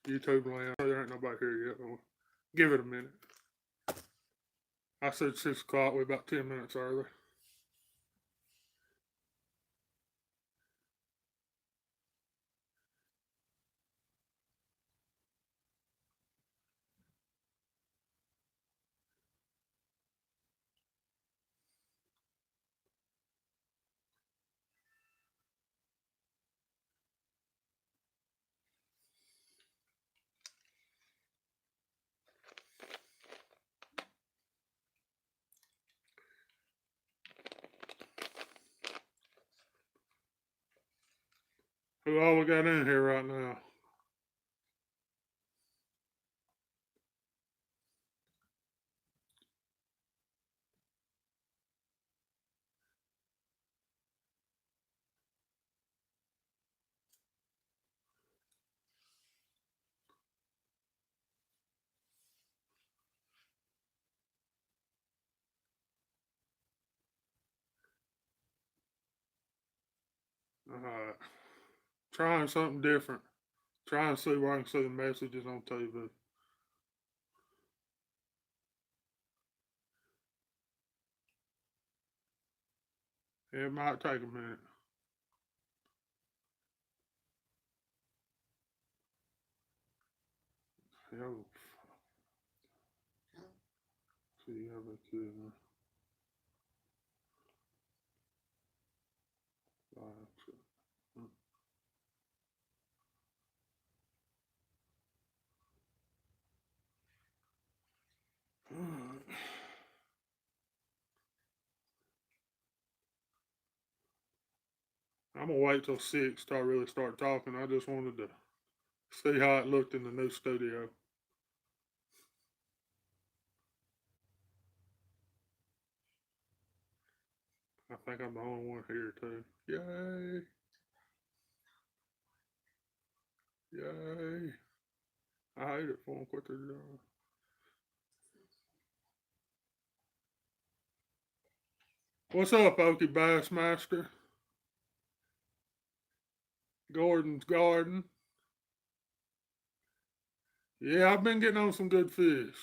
YouTube land. There ain't nobody here yet. We'll give it a minute. I said 6 o'clock. We're about 10 minutes early. Who all we got in here right now? Trying something different. Trying to see where I can see the messages on TV. It might take a minute. Yo, see how they could. I'm gonna wait till 6 till I really start talking. I just wanted to see how it looked in the new studio. I think I'm the only one here too. Yay! Yay! I hate it for them quit their job. What's up, Okie Bassmaster? Gordon's Garden. Yeah, I've been getting on some good fish.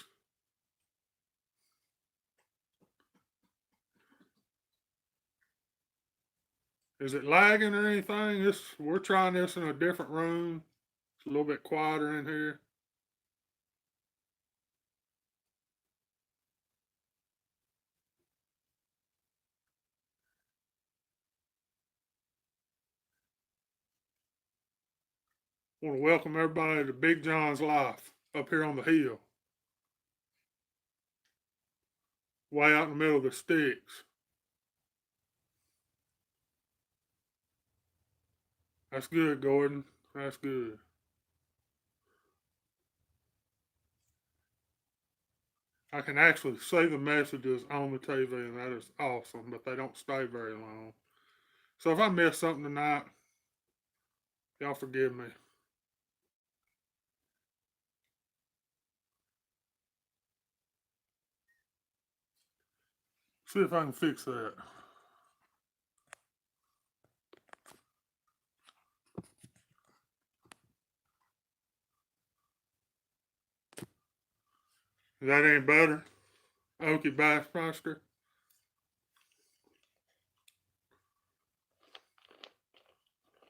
Is it lagging or anything? We're trying this in a different room. It's a little bit quieter in here. I want to welcome everybody to Big John's Life up here on the hill. Way out in the middle of the sticks. That's good, Gordon. That's good. I can actually see the messages on the TV, and that is awesome, but they don't stay very long. So if I miss something tonight, y'all forgive me. See if I can fix that. Is that any better? Okie Bassmaster?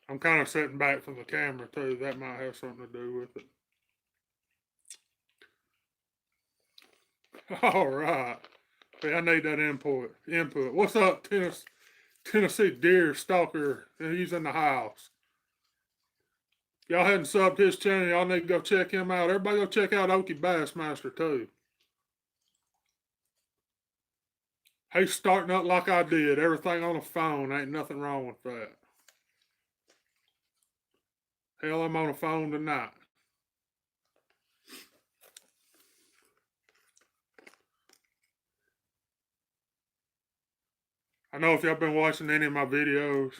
I'm kind of sitting back from the camera too. That might have something to do with it. All right. Hey, I need that input. What's up, Tennessee Deer Stalker? He's in the house. Y'all hadn't subbed his channel. Y'all need to go check him out. Everybody go check out Okie Bassmaster too. He's starting up like I did. Everything on the phone. Ain't nothing wrong with that. Hell, I'm on the phone tonight. I know if y'all been watching any of my videos,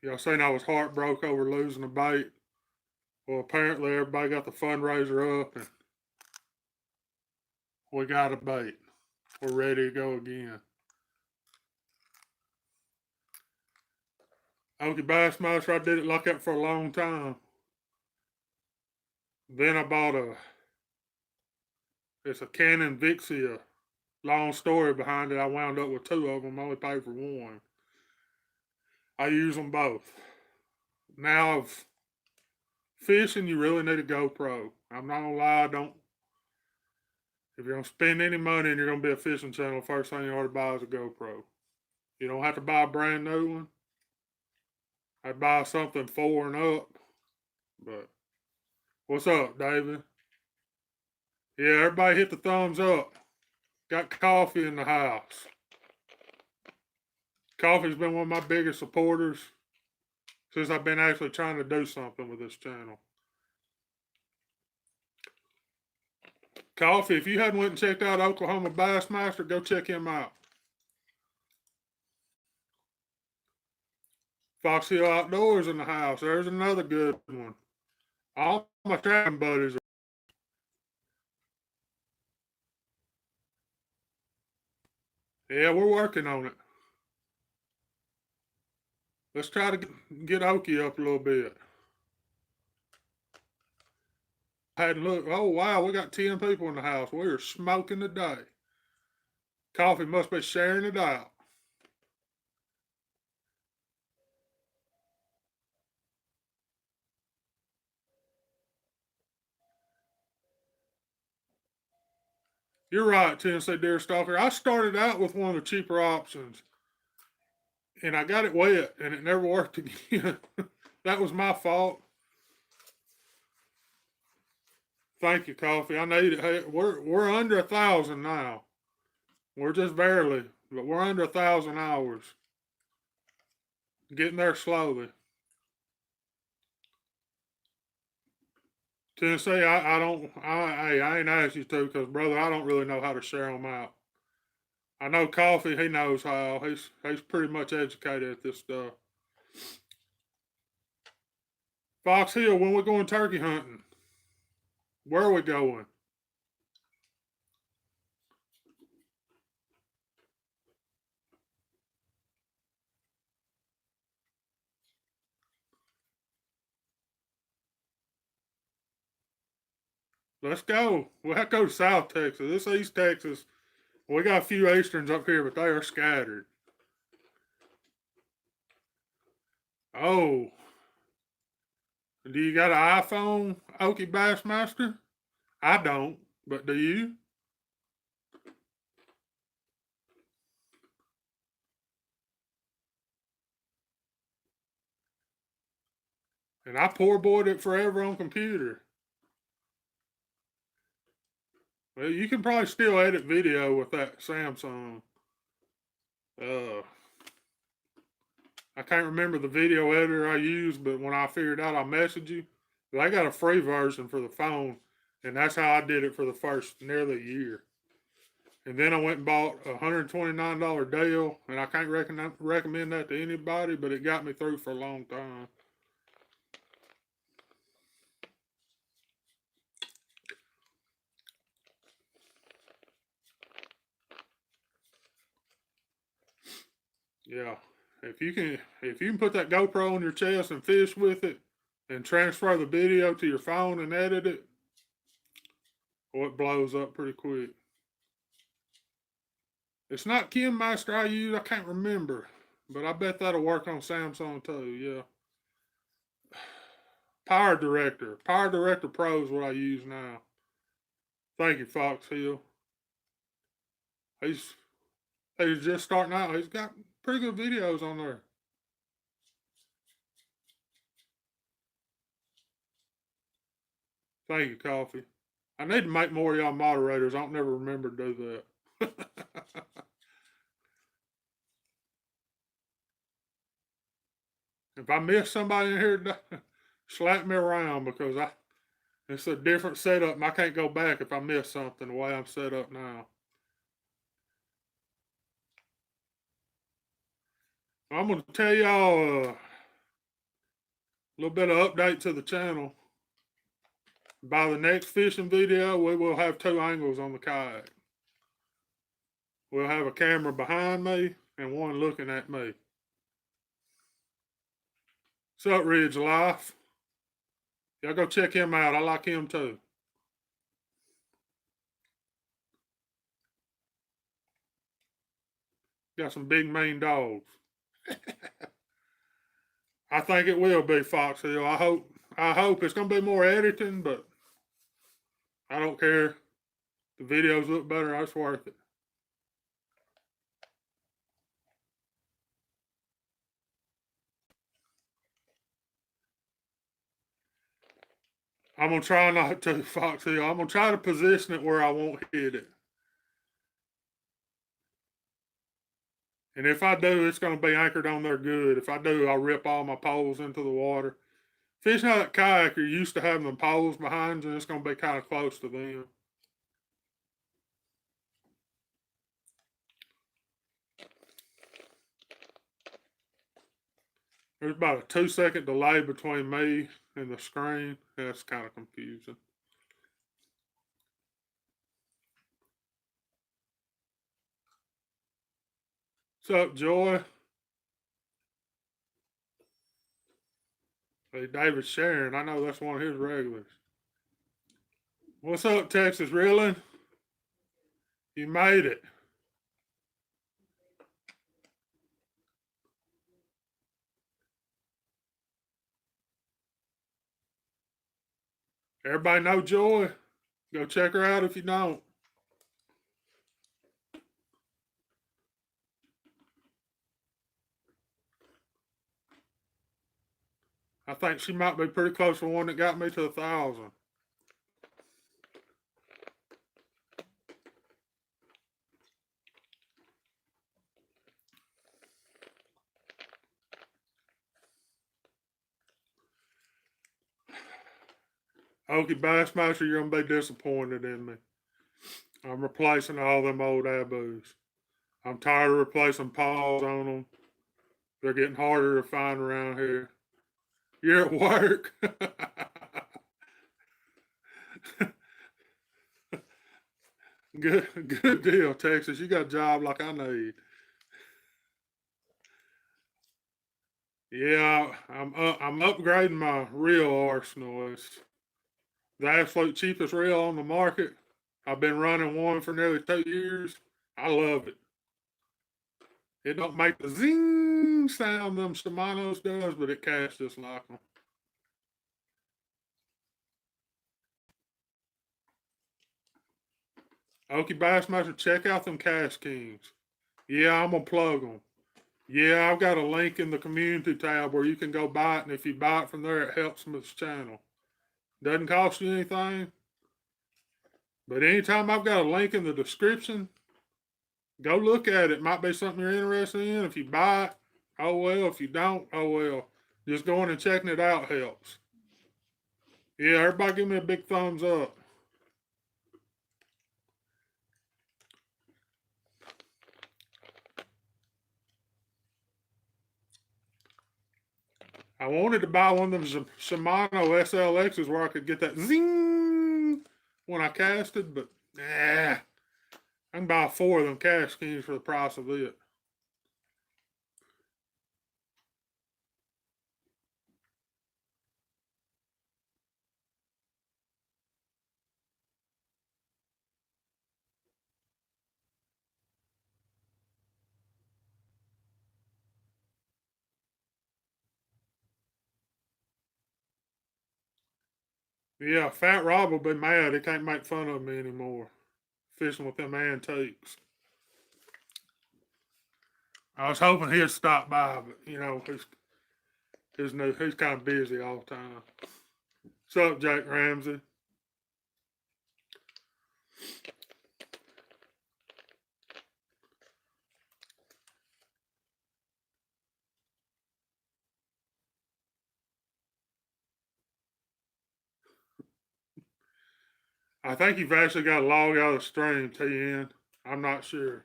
y'all seen I was heartbroken over losing a bait. Well, apparently everybody got the fundraiser up and we got a bait. We're ready to go again. Okie Bassmaster, I did it like that for a long time. Then I bought it's a Canon Vixia. Long story behind it. I wound up with two of them. I only paid for one. I use them both. Now, if fishing, you really need a GoPro. I'm not gonna lie, I don't. If you're gonna spend any money and you're gonna be a fishing channel, first thing you ought to buy is a GoPro. You don't have to buy a brand new one. I'd buy something 4 and up. But what's up, David? Yeah, everybody hit the thumbs up. Got coffee in the house. Coffee's been one of my biggest supporters since I've been actually trying to do something with this channel. Coffee, if you hadn't went and checked out Oklahoma Bassmaster, go check him out. Fox Hill Outdoors in the house. There's another good one. All my trapping buddies are. Yeah, we're working on it. Let's try to get Okie up a little bit. I hadn't looked. Oh, wow, we got 10 people in the house. We are smoking today. Coffee must be sharing it out. You're right, Tennessee Deer Stalker. I started out with one of the cheaper options, and I got it wet, and it never worked again. That was my fault. Thank you, Coffee. I need it. Hey, we're under 1,000 now. We're just barely, but we're under 1,000 hours. Getting there slowly. Tennessee, I don't. I ain't asked you to because, brother, I don't really know how to share them out. I know Coffee. He knows how. He's pretty much educated at this stuff. Fox Hill, when we going turkey hunting? Where are we going? Let's go. We'll have to go to South Texas. This East Texas, we got a few Easterns up here, but they are scattered. Oh, do you got an iPhone, Okie Bassmaster? I don't, but do you? And I poor boyed it forever on computer. Well, you can probably still edit video with that Samsung. Uh, I can't remember the video editor I used, but when I figured out, I'll message you. But I got a free version for the phone, and that's how I did it for the first nearly a year. And then I went and bought a $129 Dell, and I can't recommend that to anybody, but it got me through for a long time. Yeah, if you can put that GoPro on your chest and fish with it, and transfer the video to your phone and edit it, well, it blows up pretty quick. It's not KinMaster I use. I can't remember, but I bet that'll work on Samsung too. Yeah. Power Director. Power Director Pro is what I use now. Thank you, Fox Hill. He's he's just starting out. He's got pretty good videos on there. Thank you, Coffee. I need to make more of y'all moderators. I don't never remember to do that. If I miss somebody in here, slap me around because it's a different setup and I can't go back if I miss something the way I'm set up now. I'm going to tell y'all a little bit of update to the channel. By the next fishing video, we will have 2 angles on the kayak. We'll have a camera behind me and one looking at me. What's up, Ridge Life? Y'all go check him out. I like him too. Got some big mean dogs. I think it will be Fox Hill. I hope it's gonna be more editing, but I don't care. The videos look better. It's worth it. I'm gonna try not to Fox Hill. I'm gonna try to position it where I won't hit it. And if I do, it's gonna be anchored on there good. If I do, I'll rip all my poles into the water. Fishing out that kayak, you're used to having the poles behind you, and it's gonna be kind of close to them. There's about a 2-second delay between me and the screen. That's kind of confusing. What's up, Joy? Hey, David Sharon. I know that's one of his regulars. What's up, Texas Reeling? You made it. Everybody know Joy? Go check her out if you don't. I think she might be pretty close to the one that got me to 1,000. Okie Bassmaster, you're gonna be disappointed in me. I'm replacing all them old Abus. I'm tired of replacing paws on them. They're getting harder to find around here. You're at work. Good deal, Texas. You got a job like I need. Yeah, I'm upgrading my reel arsenal. It's the absolute cheapest reel on the market. I've been running one for nearly 2 years. I love it. It don't make the zing sound them Shimano's does, but it casts just like them. Okie Bassmaster, check out them Cast Kings. Yeah, I'm gonna plug them. Yeah, I've got a link in the community tab where you can go buy it, and if you buy it from there, it helps this channel. Doesn't cost you anything. But anytime I've got a link in the description, go look at it. Might be something you're interested in. If you buy it, oh well. If you don't, oh well. Just going and checking it out helps. Yeah, everybody give me a big thumbs up. I wanted to buy one of them Shimano SLXs where I could get that zing when I casted, but I can buy 4 of them Cast Kings for the price of it. Yeah, Fat Rob will be mad. He can't make fun of me anymore. Fishing with them antiques. I was hoping he'd stop by, but you know, he's kind of busy all the time. What's up, Jake Ramsey? I think you've actually got to log out of the stream, TN. I'm not sure.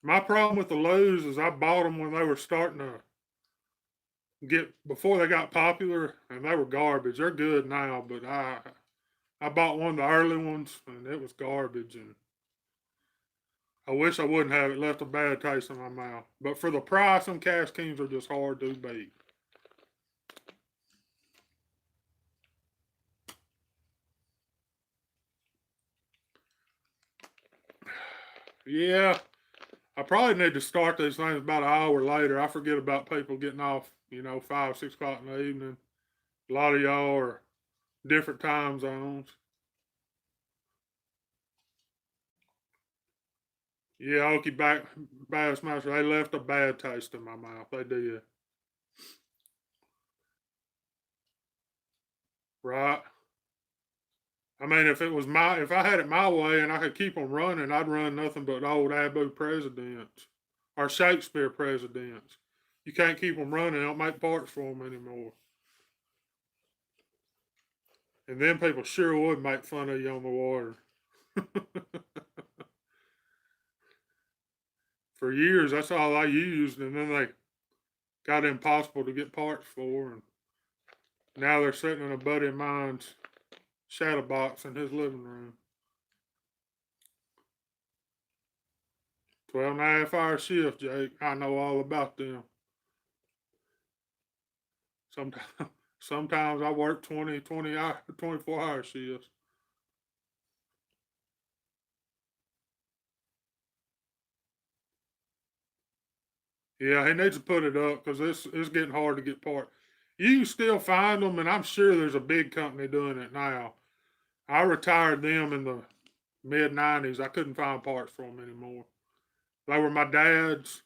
My problem with the Lowe's is I bought them when they were starting to get before they got popular, and they were garbage. They're good now, but I bought one of the early ones, and it was garbage. And I wish I wouldn't have it. Left a bad taste in my mouth. But for the price, them Cash Kings are just hard to beat. Yeah, I probably need to start these things about an hour later. I forget about people getting off, 5, 6 o'clock in the evening. A lot of y'all are different time zones. Yeah, Okie Bassmaster, they left a bad taste in my mouth. They did. Right? I mean, if I had it my way and I could keep them running, I'd run nothing but old Abu presidents or Shakespeare presidents. You can't keep them running; they don't make parts for them anymore. And then people sure would make fun of you on the water. For years, that's all I used, and then they got impossible to get parts for, and now they're sitting in a buddy of mine's shadow box in his living room. 12 and a half hour shift, Jake. I know all about them. Sometimes, sometimes I work 20 hour, 24-hour shifts. Yeah, he needs to put it up because it's getting hard to get parts. You can still find them, and I'm sure there's a big company doing it now. I retired them in the mid 90s. I couldn't find parts for them anymore. They were my dad's,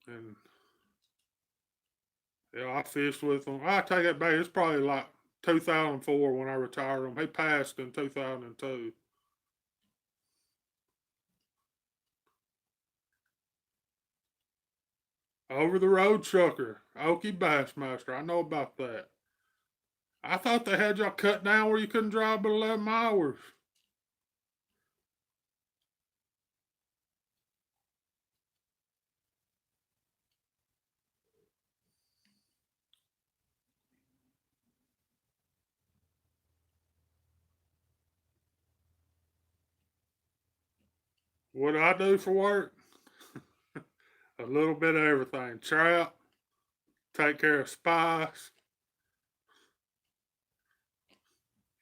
and yeah, I fished with them. I take it back. It's probably like 2004 when I retired them. He passed in 2002. Over the road trucker, Okie Bassmaster. I know about that. I thought they had y'all cut down where you couldn't drive but 11 hours. What do I do for work? A little bit of everything. Trap, take care of spice,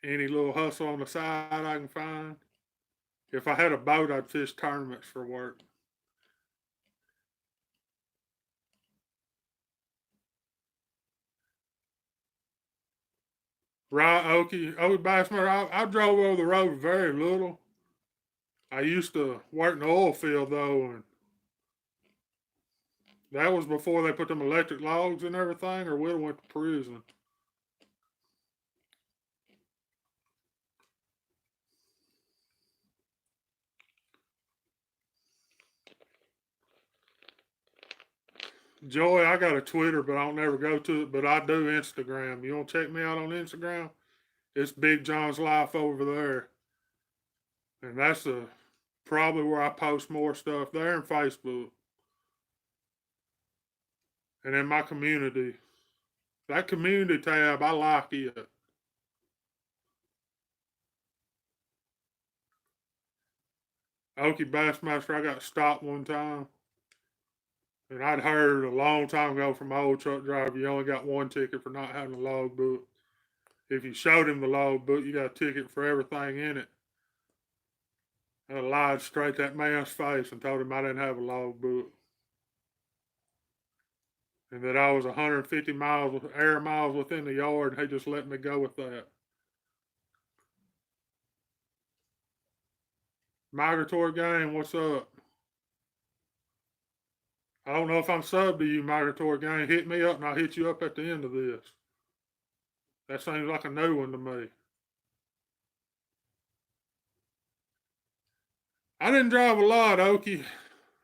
any little hustle on the side I can find. If I had a boat, I'd fish tournaments for work. Right, Okie Bassman, I drove over the road very little. I used to work in the oil field though, and that was before they put them electric logs and everything, or we'd have went to prison. Joy, I got a Twitter, but I don't never go to it. But I do Instagram. You want to check me out on Instagram? It's Big John's Life over there, and that's probably where I post more stuff there and Facebook, and in my community. That community tab, I like it. Okie Bassmaster, I got stopped one time, and I'd heard a long time ago from my old truck driver, you only got one ticket for not having a logbook. If you showed him the logbook, you got a ticket for everything in it. I lied straight to that man's face and told him I didn't have a logbook, and that I was 150 air miles within the yard, and he just let me go with that. Migratory Game, what's up? I don't know if I'm sub to you, Migratory Game. Hit me up and I'll hit you up at the end of this. That seems like a new one to me. I didn't drive a lot, Okie.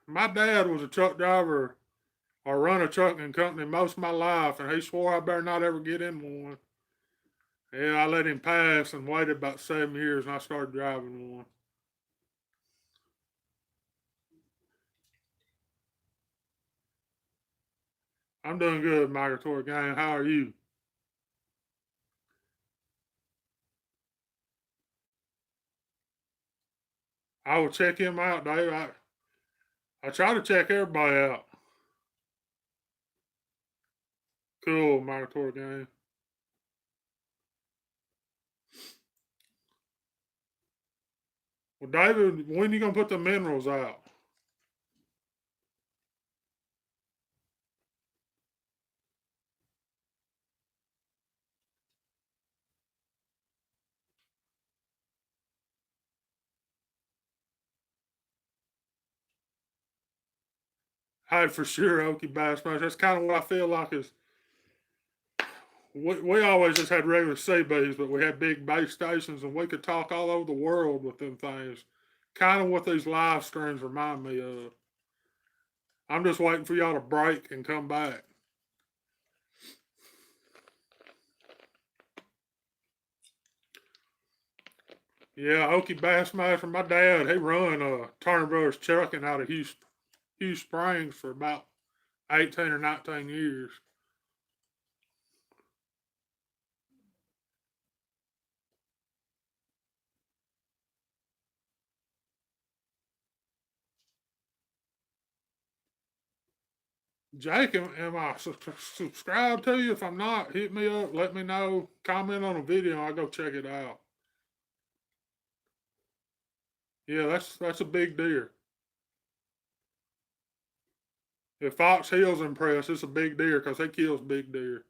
My dad was a truck driver or run a trucking company most of my life, and he swore I better not ever get in one. Yeah, I let him pass and waited about 7 years, and I started driving one. I'm doing good, Migratory Gang. How are you? I will check him out, Dave. I try to check everybody out. Cool, Migratory Game. Well, David, when you gonna put the minerals out? Hey, for sure, Okie Bass Match. That's kind of what I feel like is we always just had regular CBs, but we had big base stations and we could talk all over the world with them things. Kind of what these live streams remind me of. I'm just waiting for y'all to break and come back. Yeah, Okie Bassmaster, my dad, he run Turner Brothers Trucking out of Hughes Springs for about 18 or 19 years. Jake, am I subscribed to you? If I'm not, hit me up, let me know, comment on a video, I'll go check it out. Yeah, that's a big deer. If Fox Hills impressed, it's a big deer because he kills big deer.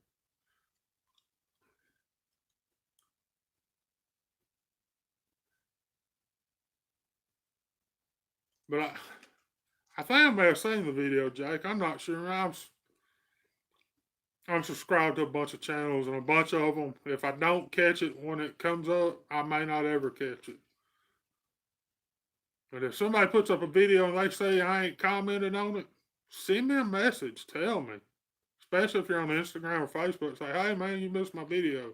But I think I may have seen the video, Jake. I'm not sure. I'm subscribed to a bunch of channels, and a bunch of them, if I don't catch it when it comes up, I may not ever catch it. But if somebody puts up a video and they say I ain't commented on it, send me a message. Tell me. Especially if you're on Instagram or Facebook, say, hey man, you missed my video.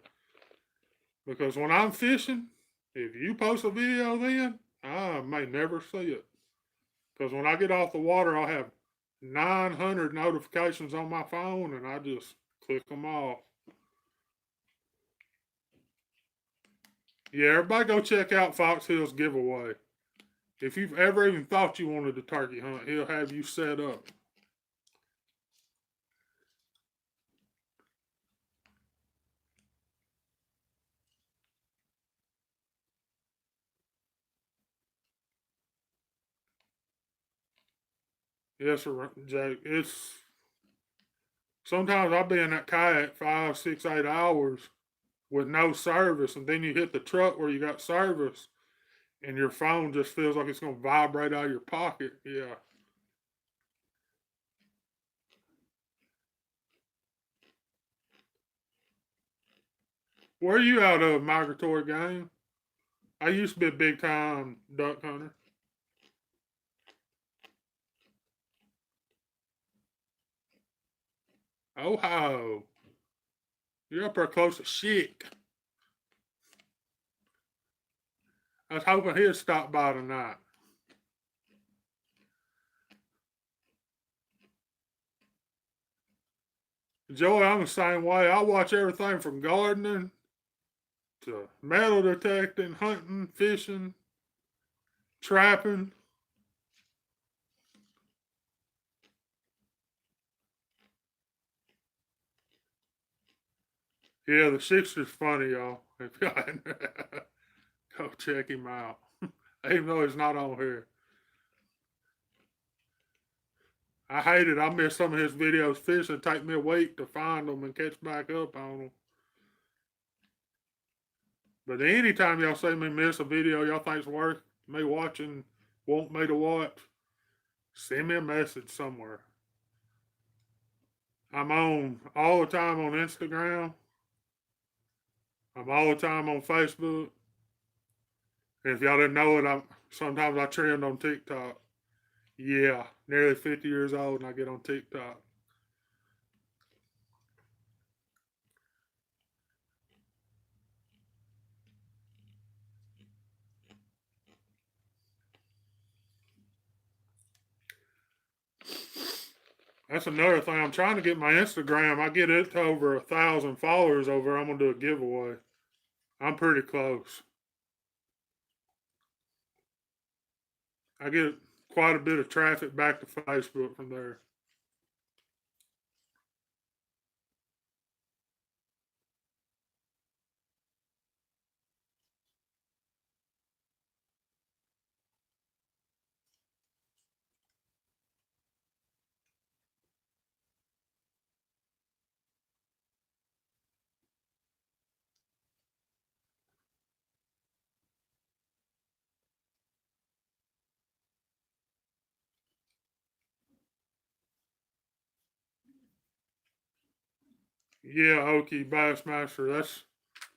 Because when I'm fishing, if you post a video then, I may never see it. Because when I get off the water, I'll have 900 notifications on my phone and I just click them off. Yeah, everybody go check out Fox Hill's giveaway. If you've ever even thought you wanted a turkey hunt, he'll have you set up. Yes, sir, Jake. It's sometimes I'll be in that kayak 5, 6, 8 hours with no service, and then you hit the truck where you got service, and your phone just feels like it's gonna vibrate out of your pocket. Yeah. Where are you out of, Migratory Game? I used to be a big time duck hunter. Ohio. You're up there close to shit. I was hoping he'd stop by tonight. Joey, I'm the same way. I watch everything from gardening to metal detecting, hunting, fishing, trapping. Yeah, the Sixer's funny, y'all. If y'all go check him out. Even though he's not on here. I hate it. I miss some of his videos fishing. Take me a week to find them and catch back up on them. But anytime y'all see me miss a video y'all think's worth me watching, want me to watch, send me a message somewhere. I'm on all the time on Instagram. I'm all the time on Facebook. And if y'all didn't know it, sometimes I trend on TikTok. Yeah, nearly 50 years old and I get on TikTok. That's another thing. I'm trying to get my Instagram. I get it to over 1,000 followers over. I'm gonna do a giveaway. I'm pretty close. I get quite a bit of traffic back to Facebook from there. Yeah, Okie Bassmaster.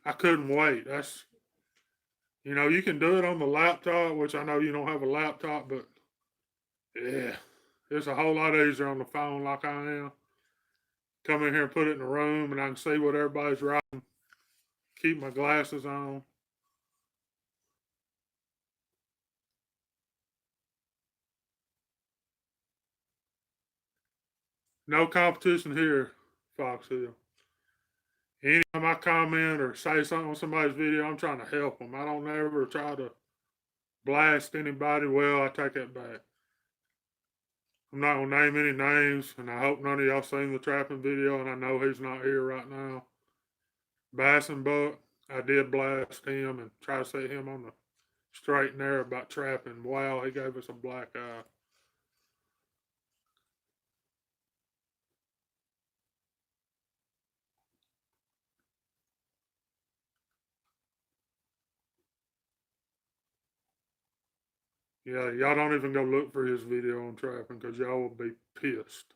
I couldn't wait. You can do it on the laptop, which I know you don't have a laptop, but yeah, it's a whole lot easier on the phone like I am. Come in here and put it in the room, and I can see what everybody's writing. Keep my glasses on. No competition here, Fox Hill. Anytime I comment or say something on somebody's video, I'm trying to help them. I don't ever try to blast anybody. Well, I take that back. I'm not gonna name any names, and I hope none of y'all seen the trapping video. And I know he's not here right now. Bass and Buck, I did blast him and try to set him on the straight and narrow about trapping. Wow, he gave us a black eye. Yeah, y'all don't even go look for his video on trapping because y'all will be pissed.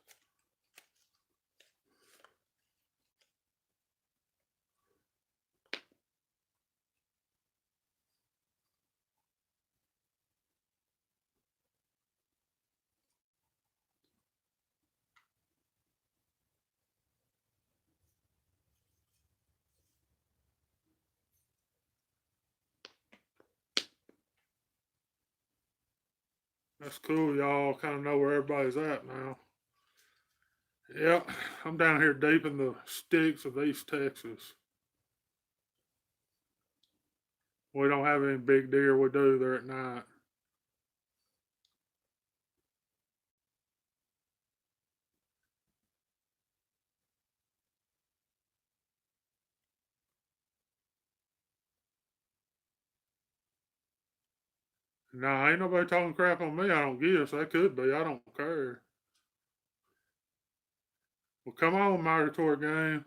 That's cool. Y'all kind of know where everybody's at now. Yep, I'm down here deep in the sticks of East Texas. We don't have any big deer. We do there at night. Nah, ain't nobody talking crap on me. I don't guess. They could be. I don't care. Well, come on, migratory game.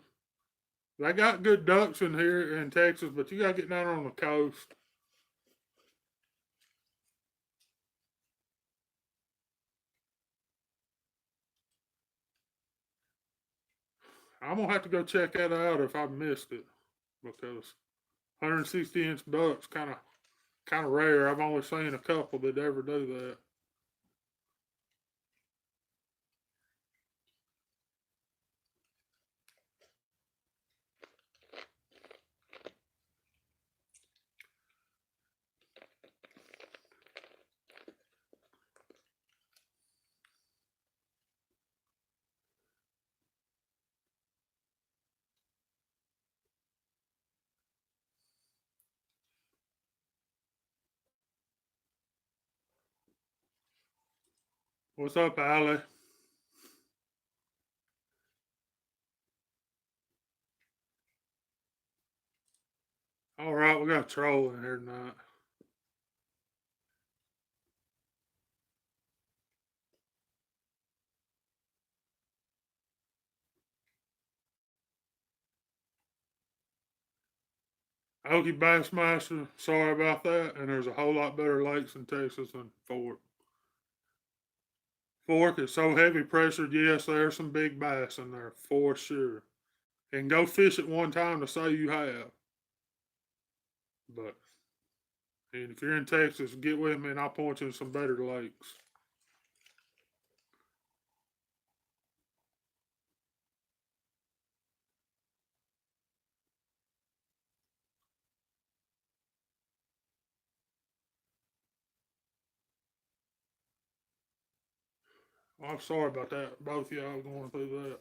They got good ducks in here in Texas, but you got to get down on the coast. I'm gonna have to go check that out if I missed it because 160-inch bucks kind of rare. I've only seen a couple that ever do that. What's up, Allie? All right, we got a troll in here tonight. Okie Bassmaster, sorry about that. And there's a whole lot better lakes in Texas than Fork. Fork is so heavy pressured. Yes, there's some big bass in there for sure. And go fish it one time to say you have. But and if you're in Texas, get with me and I'll point you to some better lakes. Well, I'm sorry about that. Both of y'all going through that.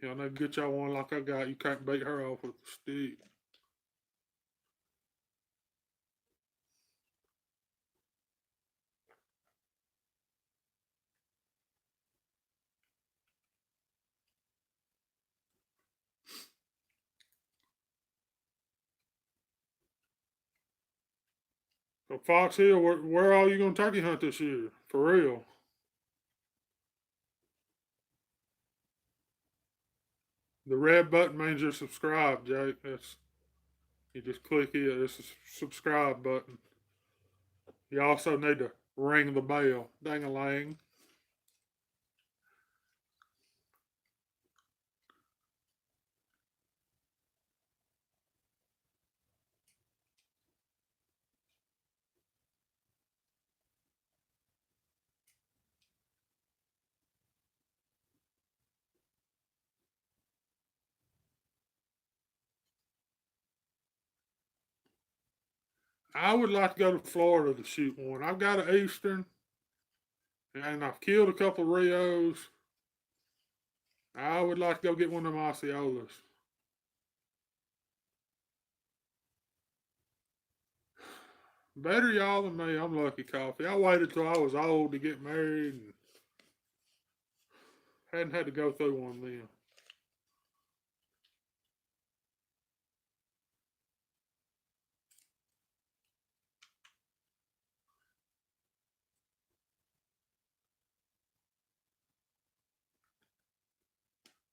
Y'all need to get y'all one like I got. You can't beat her off with a stick. So Fox Hill, where are you gonna turkey hunt this year? For real? The red button means you're subscribed, Jake. That's you just click it. It's a subscribe button. You also need to ring the bell. Dang a lang. I would like to go to Florida to shoot one. I've got an Eastern, and I've killed a couple of Rios. I would like to go get one of them Osceolas. Better y'all than me. I'm lucky coffee. I waited till I was old to get married and hadn't had to go through one then.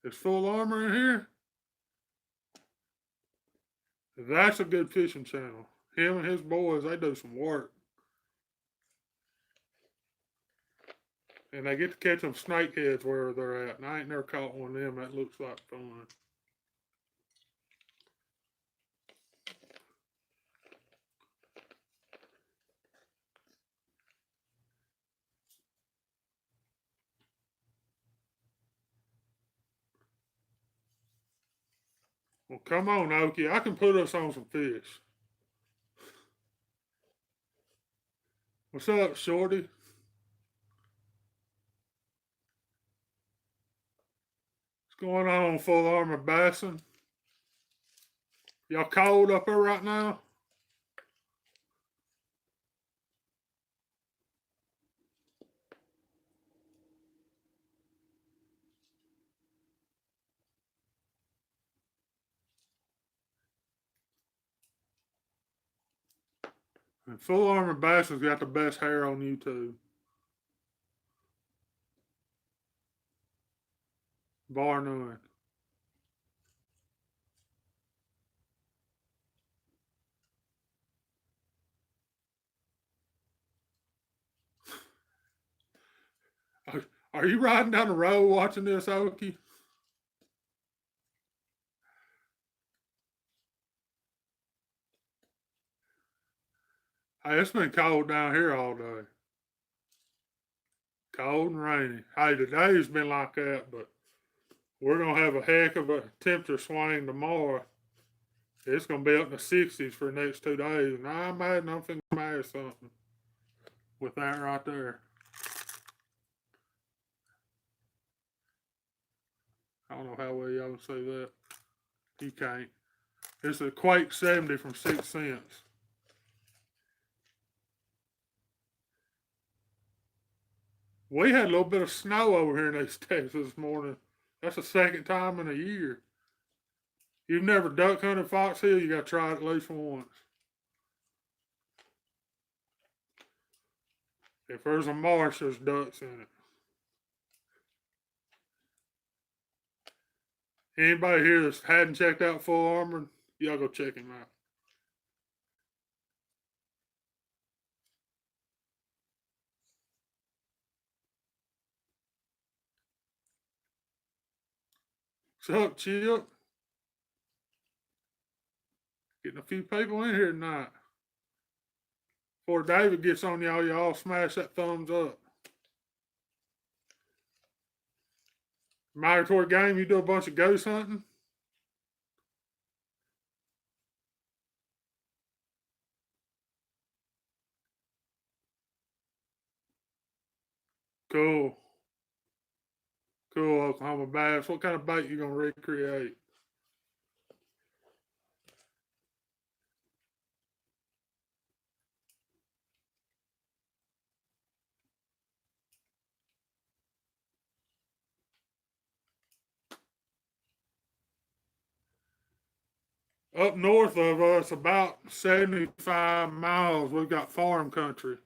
Is Full Armor in here? That's a good fishing channel. Him and his boys, they do some work. And they get to catch them snakeheads where they're at. And I ain't never caught one of them. That looks like fun. Well, come on, Okie. I can put us on some fish. What's up, Shorty? What's going on, Full Armor Bassin? Y'all cold up there right now? And Full Armor Bassin's got the best hair on YouTube. Bar none. Are you riding down the road watching this, Okie? Hey, it's been cold down here all day. Cold and rainy. Hey, today's been like that, but we're gonna have a heck of a temperature swing tomorrow. It's gonna be up in the 60s for the next 2 days, and I'm mad and I'm finna smash something with that right there. I don't know how well y'all can see that. You can't. It's a Quake 70 from 6 cents. We had a little bit of snow over here in East Texas this morning. That's the second time in a year. You've never duck hunted Fox Hill, you got to try it at least once. If there's a marsh, there's ducks in it. Anybody here that hadn't checked out Full Armor, y'all go check him out. What's up, Chip? Getting a few people in here tonight. Before David gets on y'all smash that thumbs up. Migratory game, you do a bunch of ghost hunting? Cool. Cool, Oklahoma bass. What kind of bait you gonna recreate? Up north of us, about 75 miles, we've got farm country.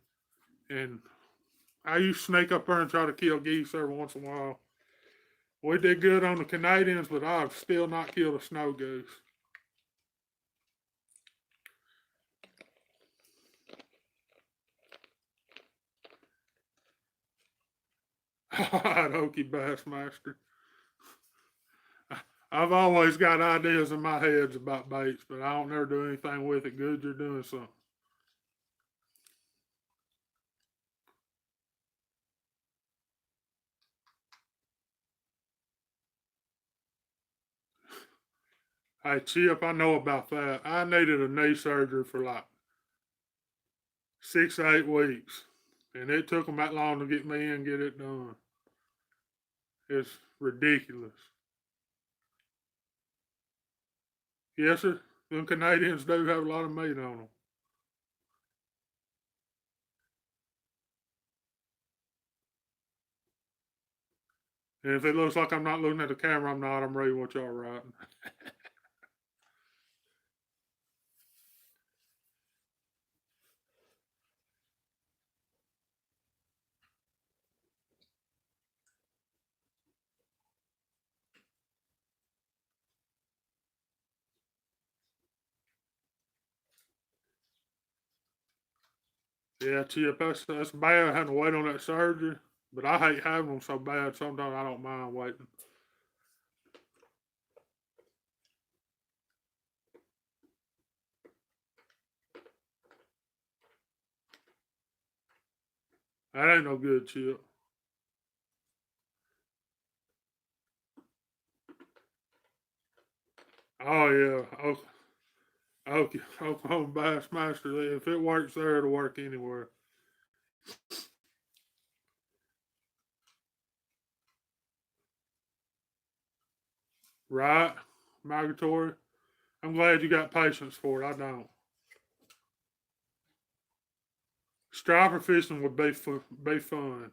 And I used to snake up there and try to kill geese every once in a while. We did good on the Canadians, but I've still not killed a snow goose. All right, Okie Bassmaster. I've always got ideas in my heads about baits, but I don't never do anything with it. Good, you're doing something. Hey, Chip, I know about that. I needed a knee surgery for like 6 to 8 weeks, and it took them that long to get me in and get it done. It's ridiculous. Yes, sir. Them Canadians do have a lot of meat on them. And if it looks like I'm not looking at the camera, I'm not. I'm reading what y'all are writing. Yeah, Chip, that's bad having to wait on that surgery. But I hate having them so bad. Sometimes I don't mind waiting. That ain't no good, Chip. Oh yeah, okay, Oklahoma Bassmaster. If it works there, it'll work anywhere. Right, migratory. I'm glad you got patience for it. I don't. Striper fishing would be fun.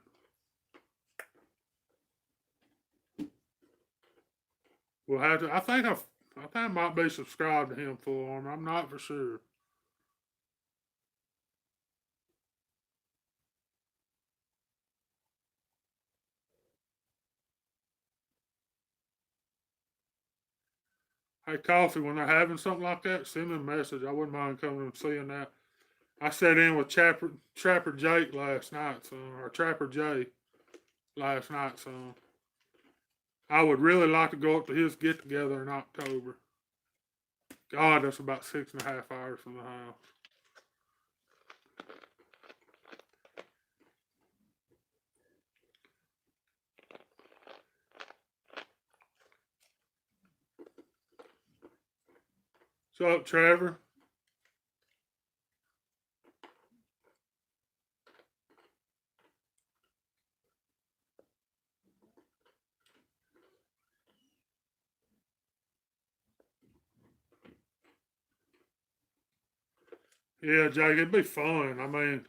We'll have to. I think I might be subscribed to him full on. I'm not for sure. Hey, Coffee, when they're having something like that, send me a message. I wouldn't mind coming and seeing that. I sat in with Trapper Jake last night, son, or Trapper Jay last night, son. I would really like to go up to his get together in October. God, that's about 6.5 hours from the house. What's up, Trevor? Yeah, Jake, it'd be fun. I mean,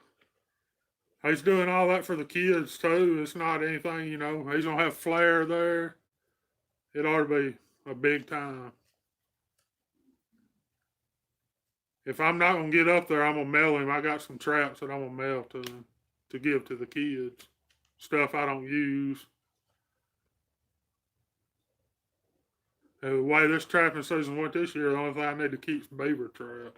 he's doing all that for the kids too. It's not anything, He's gonna have flair there. It ought to be a big time. If I'm not gonna get up there, I'm gonna mail him. I got some traps that I'm gonna mail to him to give to the kids. Stuff I don't use. And the way this trapping season went this year, the only thing I need to keep is beaver traps.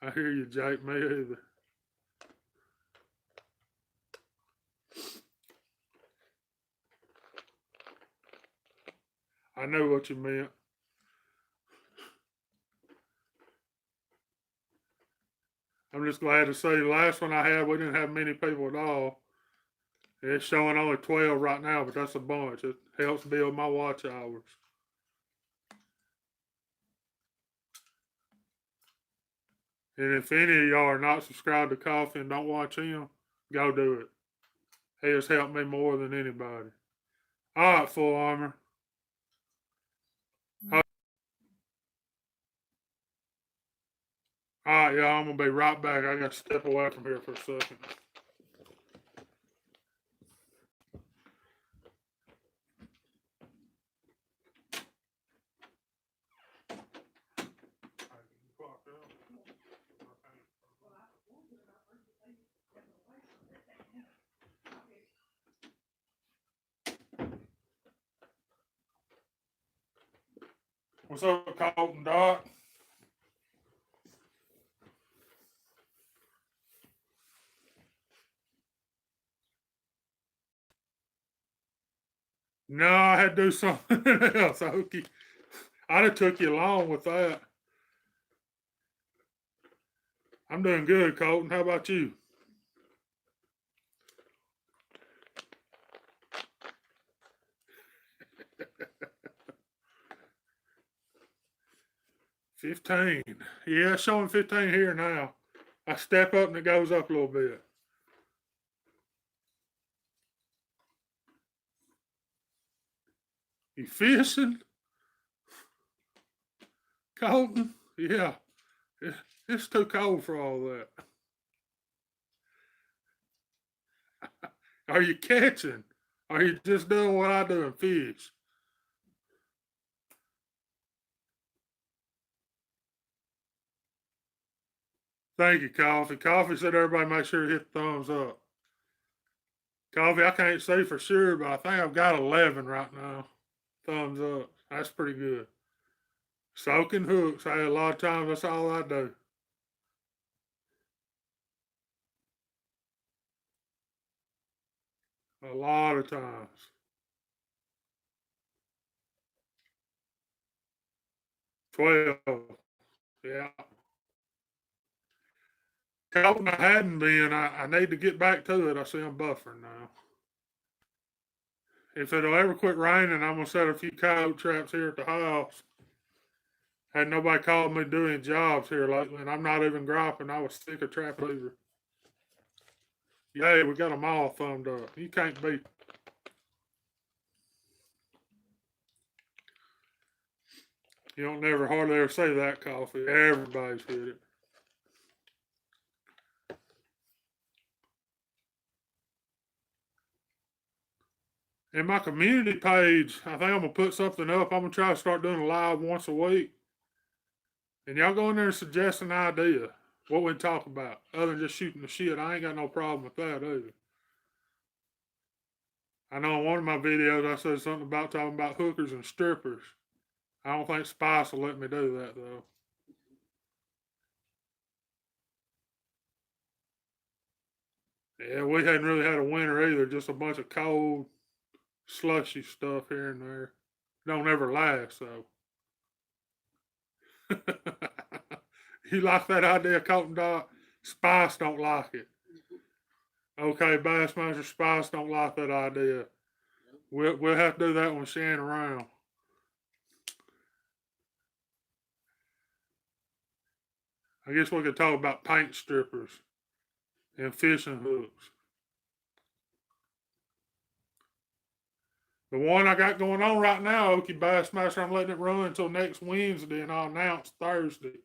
I hear you, Jake. Me either. I know what you meant. I'm just glad to say the last one I had, we didn't have many people at all. It's showing only 12 right now, but that's a bunch. It helps build my watch hours. And if any of y'all are not subscribed to Coffee and don't watch him, go do it. He has helped me more than anybody. All right, Full Armor. All right, y'all. I'm gonna be right back. I gotta step away from here for a second. What's up, Colton Doc? No, I had to do something else. Okie. I'd have took you along with that. I'm doing good, Colton. How about you? $15. Yeah, it's showing 15 here now. I step up and it goes up a little bit. You fishing, Colton? Yeah. It's too cold for all that. Are you catching? Are you just doing what I do and fish? Thank you, Coffee. Coffee said everybody make sure to hit the thumbs up. Coffee, I can't say for sure, but I think I've got 11 right now. Thumbs up. That's pretty good. Soaking hooks. Hey, a lot of times that's all I do. A lot of times. 12. Yeah. Colton, I hadn't been. I need to get back to it. I see I'm buffering now. If it'll ever quit raining, I'm gonna set a few coyote traps here at the house. Had nobody called me doing jobs here lately, and I'm not even griping. I was sick of trap leaver. Yeah, we got them all thumbed up. You can't beat. You don't never hardly ever say that, Coffee. Everybody's hit it. In my community page, I think I'm gonna put something up. I'm gonna try to start doing a live once a week. And y'all go in there and suggest an idea. What we talk about. Other than just shooting the shit. I ain't got no problem with that either. I know in one of my videos I said something about talking about hookers and strippers. I don't think Spice will let me do that though. Yeah, we hadn't really had a winter either. Just a bunch of cold, slushy stuff here and there. Don't ever last though. You like that idea, Colton Dot? Spice don't like it. Okay, Bassmaster Spice don't like that idea. We'll have to do that when she ain't around. I guess we could talk about paint strippers and fishing hooks. The one I got going on right now, Okie Bassmaster, I'm letting it run until next Wednesday, and I'll announce Thursday.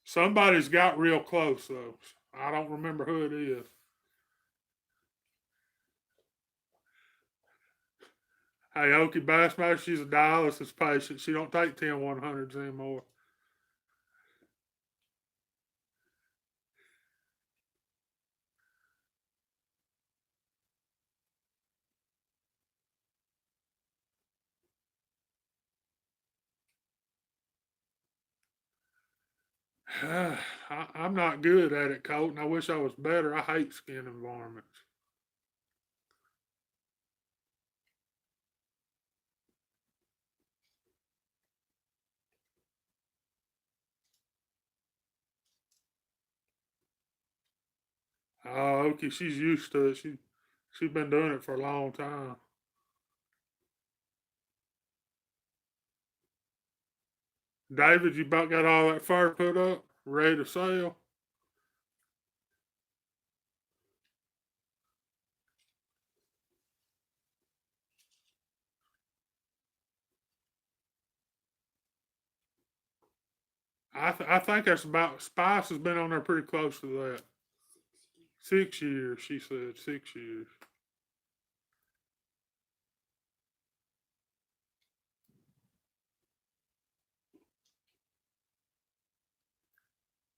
Somebody's got real close though. I don't remember who it is. Hey, Okie Bassmaster, she's a dialysis patient. She don't take 10 100s anymore. I'm not good at it, Colton. I wish I was better. I hate skin environments. Oh, okay, she's used to it. She's been doing it for a long time. David, you about got all that fur put up, ready to sail? I think that's about Spice has been on there pretty close to that. 6 years, she said. 6 years.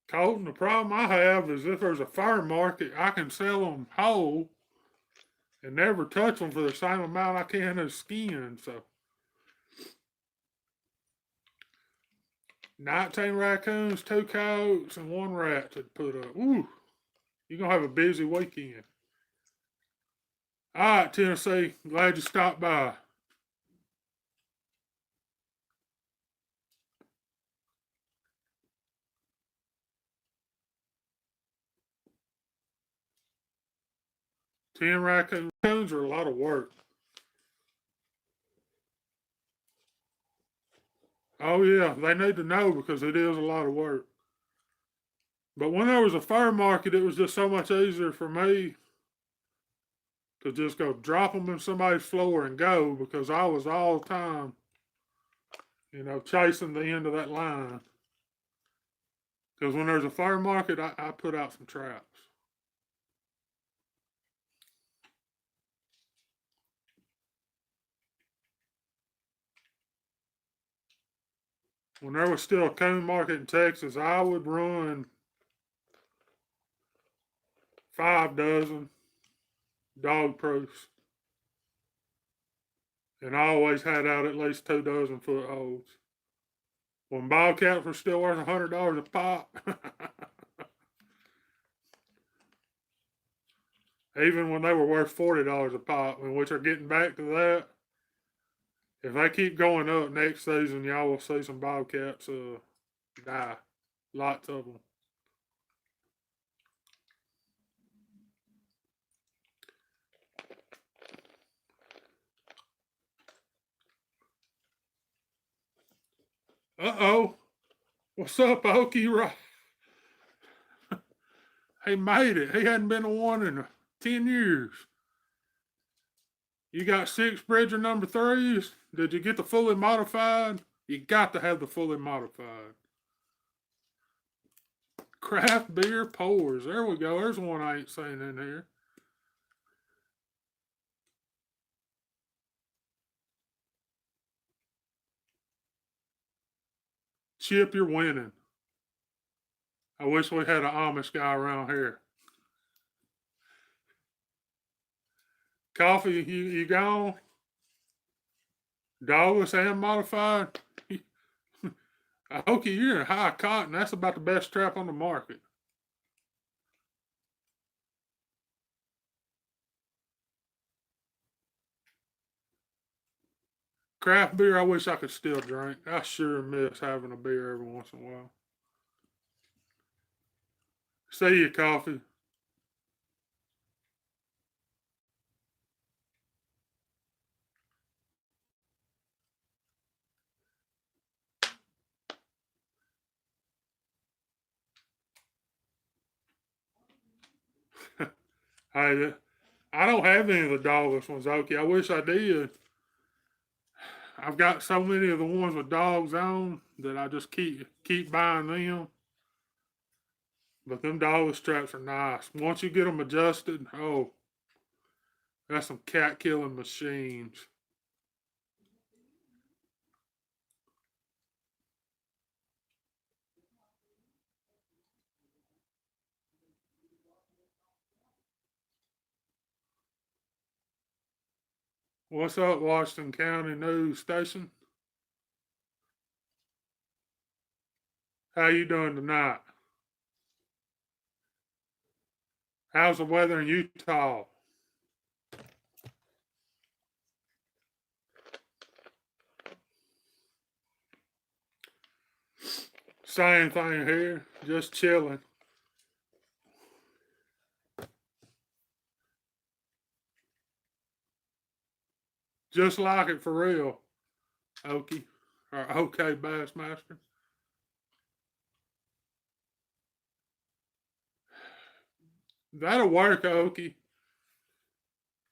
Colton, the problem I have is if there's a fire market, I can sell them whole and never touch them for the same amount I can as skin. So 19 raccoons, 2 coyotes, and 1 rat to put up. Ooh, you're going to have a busy weekend. All right, Tennessee, glad you stopped by. Ten raccoons are a lot of work. Oh yeah, they need to know because it is a lot of work. But when there was a fire market, it was just so much easier for me to just go drop them in somebody's floor and go because I was all the time, chasing the end of that line. Because when there's a fire market, I put out some traps. When there was still a coon market in Texas, I would run 5 dozen dog proofs. And I always had out at least 2 dozen footholds. When bobcats were still worth $100 a pop, even when they were worth $40 a pop, and which are getting back to that. If they keep going up next season, y'all will see some bobcats die. Lots of them. Uh-oh. What's up, Okie? He made it. He hadn't been to one in 10 years. You got 6 Bridger number 3s? Did you get the fully modified? You got to have the fully modified. Craft beer pours. There we go. There's one I ain't seen in here. Chip, you're winning. I wish we had an Amish guy around here. Coffee, you gone? Dogless and modified? Okay, you're in high cotton. That's about the best trap on the market. Craft beer, I wish I could still drink. I sure miss having a beer every once in a while. See you, Coffee. I don't have any of the dogless ones, Okie. I wish I did. I've got so many of the ones with dogs on that I just keep buying them. But them dogless straps are nice. Once you get them adjusted, oh, that's some cat killing machines. What's up, Washington County News Station? How you doing tonight? How's the weather in Utah? Same thing here, just chilling. Just like it for real, Okie, or OK Bassmaster. That'll work, Okie.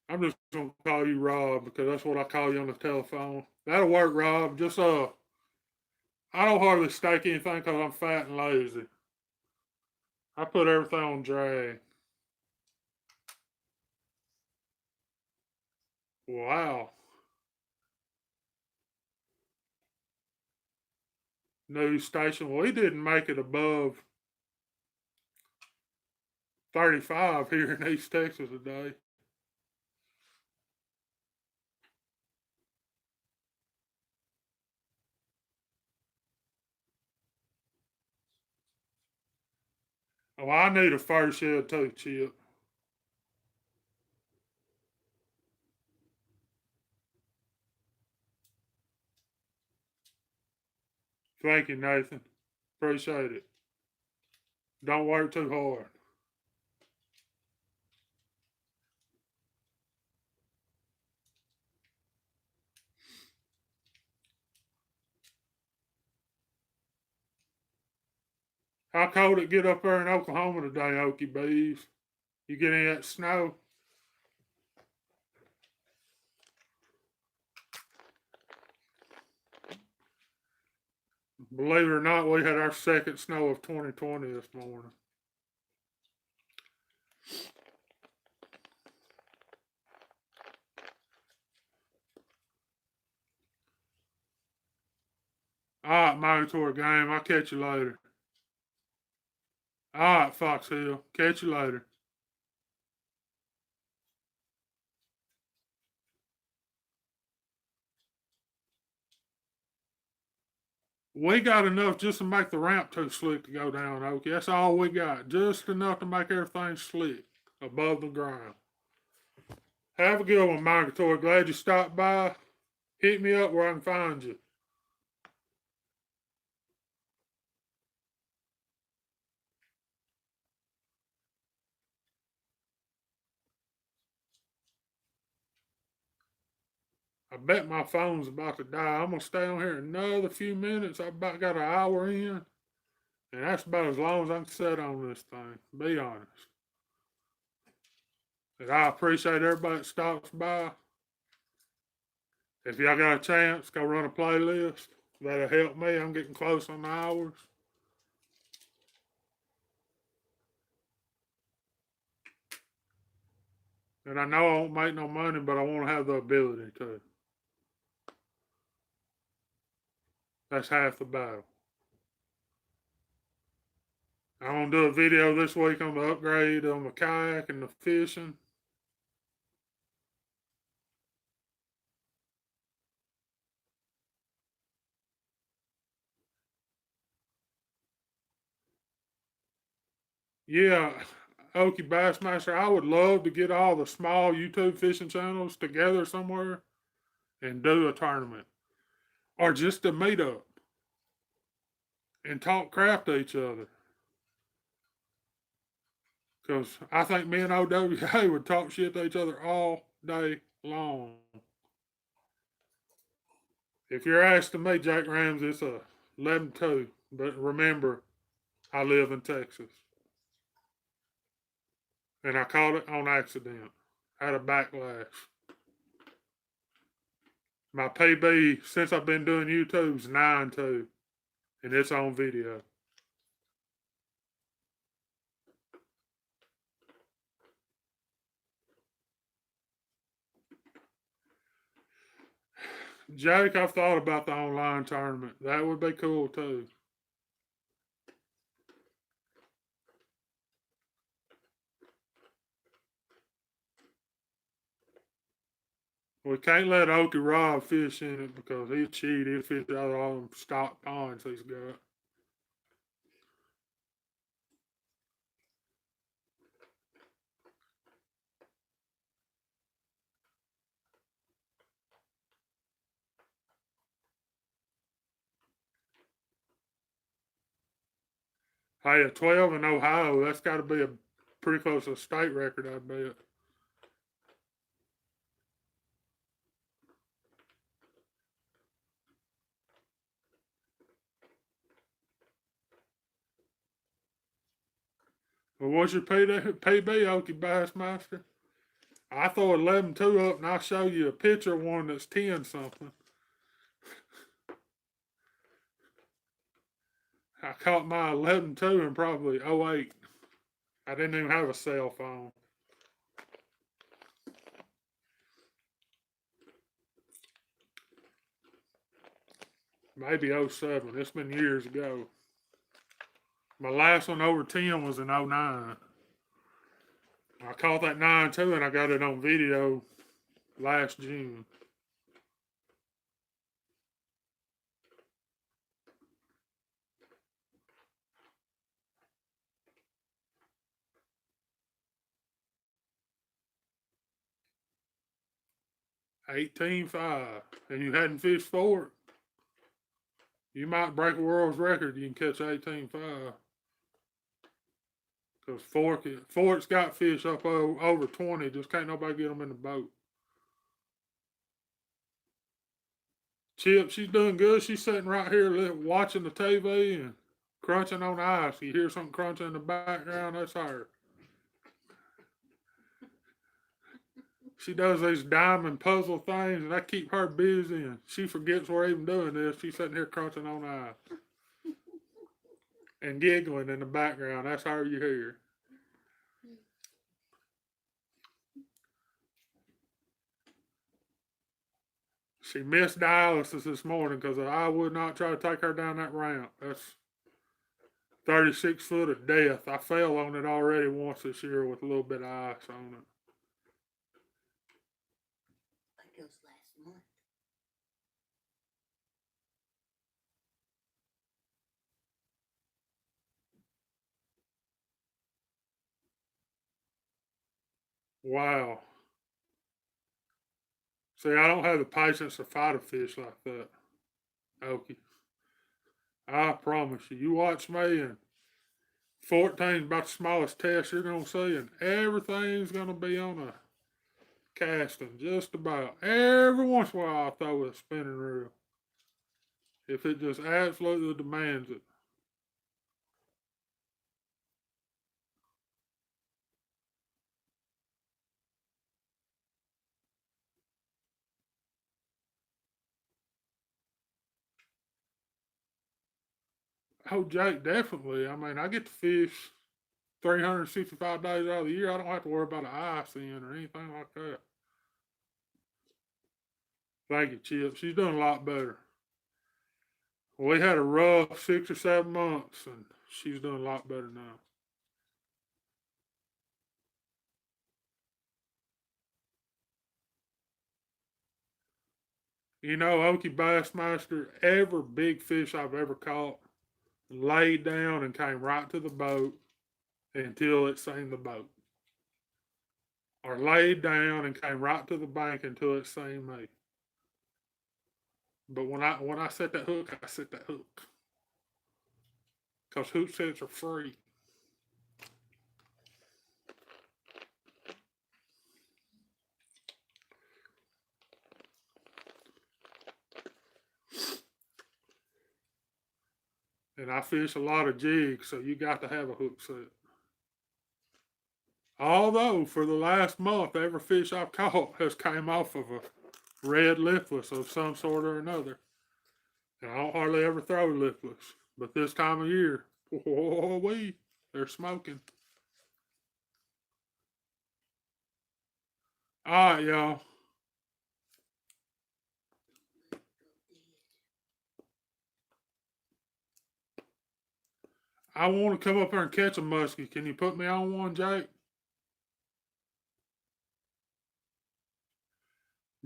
I'm just gonna call you Rob because that's what I call you on the telephone. That'll work, Rob. Just I don't hardly stake anything because I'm fat and lazy. I put everything on drag. Wow. News station. Well, he didn't make it above 35 here in East Texas today. Oh, I need a first shed too, Chip. Thank you, Nathan. Appreciate it. Don't work too hard. How cold it get up there in Oklahoma today, Okie Bees? You get any of that snow? Believe it or not, we had our second snow of 2020 this morning. All right, Migratory Game. I'll catch you later. All right, Fox Hill. Catch you later. We got enough just to make the ramp too slick to go down, Okie. That's all we got. Just enough to make everything slick above the ground. Have a good one, Migratory. Glad you stopped by. Hit me up where I can find you. I bet my phone's about to die. I'm gonna stay on here another few minutes. I about got an hour in, and that's about as long as I can sit on this thing. Be honest. And I appreciate everybody that stops by. If y'all got a chance, go run a playlist. That'll help me. I'm getting close on the hours. And I know I won't make no money, but I want to have the ability to. That's half the battle. I'm gonna do a video this week on the upgrade on the kayak and the fishing. Yeah, Okie Bassmaster, I would love to get all the small YouTube fishing channels together somewhere and do a tournament. Or just a meetup and talk crap to each other. Because I think me and OWA would talk shit to each other all day long. If you're asking me, Jack Rams, it's a 11-2. But remember, I live in Texas. And I caught it on accident. Had a backlash. My PB since I've been doing YouTube's 9-2. And it's on video. Jake, I've thought about the online tournament. That would be cool too. We can't let Okie Rob fish in it because he'll cheat. He'll fish out of all them stock ponds he's got. Hey, a 12 in Ohio, that's got to be a pretty close to a state record, I bet. Well, what's your PB, Okie Bassmaster? I throw 11-2 up and I'll show you a picture of one that's 10 something. I caught my 11.2 in probably '08. I didn't even have a cell phone. Maybe '07. It's been years ago. My last one over 10 was in '09. I caught that 9.2 and I got it on video last June. $18.5. And you hadn't fished for it, you might break a world's record. You can catch 18.5. Because Fort's got fish up over 20. Just can't nobody get them in the boat. Chip, she's doing good. She's sitting right here watching the TV and crunching on ice. You hear something crunching in the background, that's her. She does these diamond puzzle things, and I keep her busy, and she forgets we're even doing this. She's sitting here crunching on ice and giggling in the background. That's her you hear. She missed dialysis this morning because I would not try to take her down that ramp. That's 36 foot of death. I fell on it already once this year with a little bit of ice on it. I think it was last month. Wow. See, I don't have the patience to fight a fish like that. Okay. I promise you. You watch me, and 14 is about the smallest test you're going to see, and everything's going to be on a casting, just about. Every once in a while, I'll throw a spinning reel if it just absolutely demands it. Oh, Jake, definitely. I mean, I get to fish 365 days out of the year. I don't have to worry about an ice in or anything like that. Thank you, Chip. She's doing a lot better. We had a rough 6 or 7 months, and she's doing a lot better now. You know, Okie Bassmaster, every big fish I've ever caught laid down and came right to the boat until it seen the boat. Or laid down and came right to the bank until it seen me. But when I set that hook, I set that hook. Because hook sets are free. And I fish a lot of jigs, so you got to have a hook set. Although for the last month, every fish I've caught has came off of a red lipless of some sort or another. And I don't hardly ever throw lipless. But this time of year, oh, they're smoking. All right, y'all. I want to come up here and catch a muskie. Can you put me on one, Jake?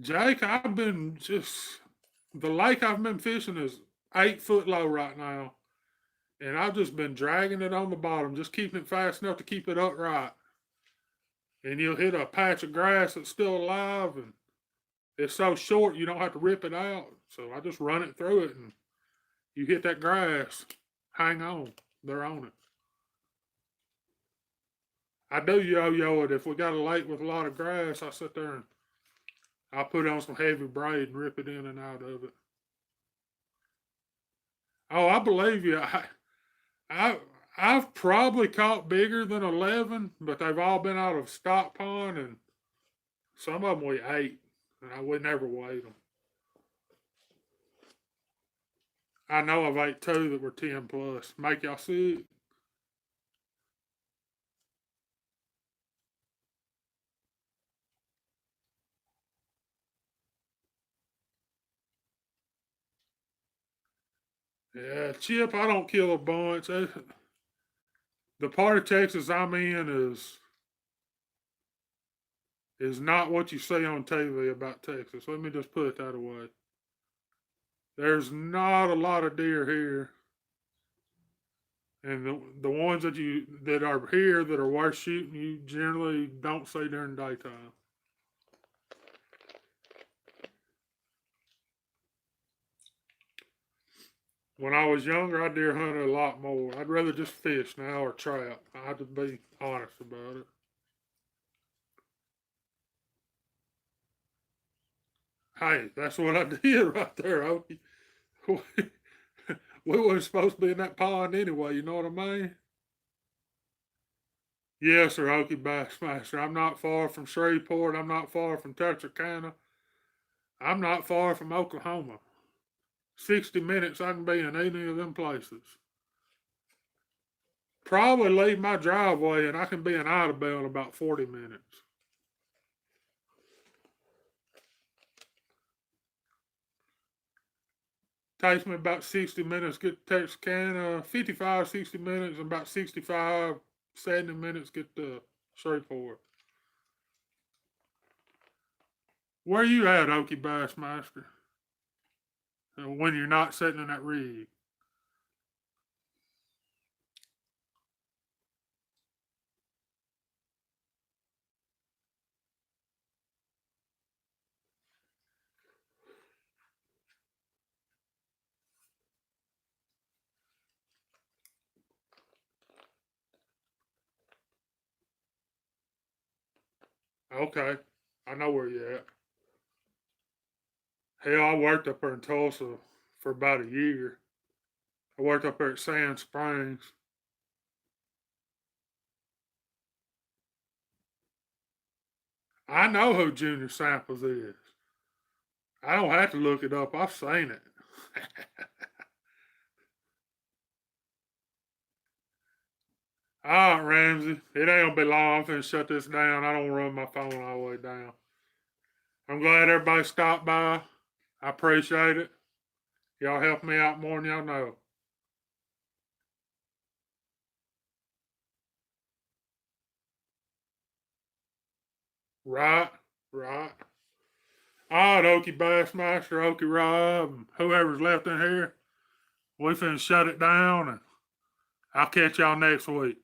Jake, I've been the lake I've been fishing is 8 foot low right now. And I've just been dragging it on the bottom, just keeping it fast enough to keep it upright. And you'll hit a patch of grass that's still alive, and it's so short you don't have to rip it out. So I just run it through it, and you hit that grass, hang on, they're on it. I do yo-yo it. If we got a lake with a lot of grass, I sit there and I'll put on some heavy braid and rip it in and out of it. Oh, I believe you. I I've probably caught bigger than 11, but they've all been out of stock pond, and some of them we ate, and I would never weighed them. I know I've ate 2 that were 10 plus. Make y'all sick? Yeah, Chip, I don't kill a bunch. The part of Texas I'm in is not what you see on TV about Texas. Let me just put it that way. There's not a lot of deer here, and the ones that are here that are worth shooting, you generally don't see during daytime. When I was younger, I deer hunted a lot more. I'd rather just fish now or trap. I have to be honest about it. Hey, that's what I did right there, Okie. We weren't supposed to be in that pond anyway, you know what I mean? Yes, sir, Okie Bassmaster. I'm not far from Shreveport. I'm not far from Texarkana. I'm not far from Oklahoma. 60 minutes I can be in any of them places. Probably leave my driveway and I can be in Idabel in about 40 minutes. Takes me about 60 minutes to get to Texarkana, 55, 60 minutes, and about 65, 70 minutes get to Shreveport. Where you at, Okie Bassmaster? When you're not sitting in that rig. Okay, I know where you at. Hell, I worked up there in Tulsa for about a year. I worked up there at Sand Springs. I know who Junior Samples is. I don't have to look it up. I've seen it. All right, Ramsey. It ain't gonna be long. I'm finna shut this down. I don't run my phone all the way down. I'm glad everybody stopped by. I appreciate it. Y'all help me out more than y'all know. Right, right. All right, Okie Bassmaster, Okie Rob, and whoever's left in here. We finna shut it down, and I'll catch y'all next week.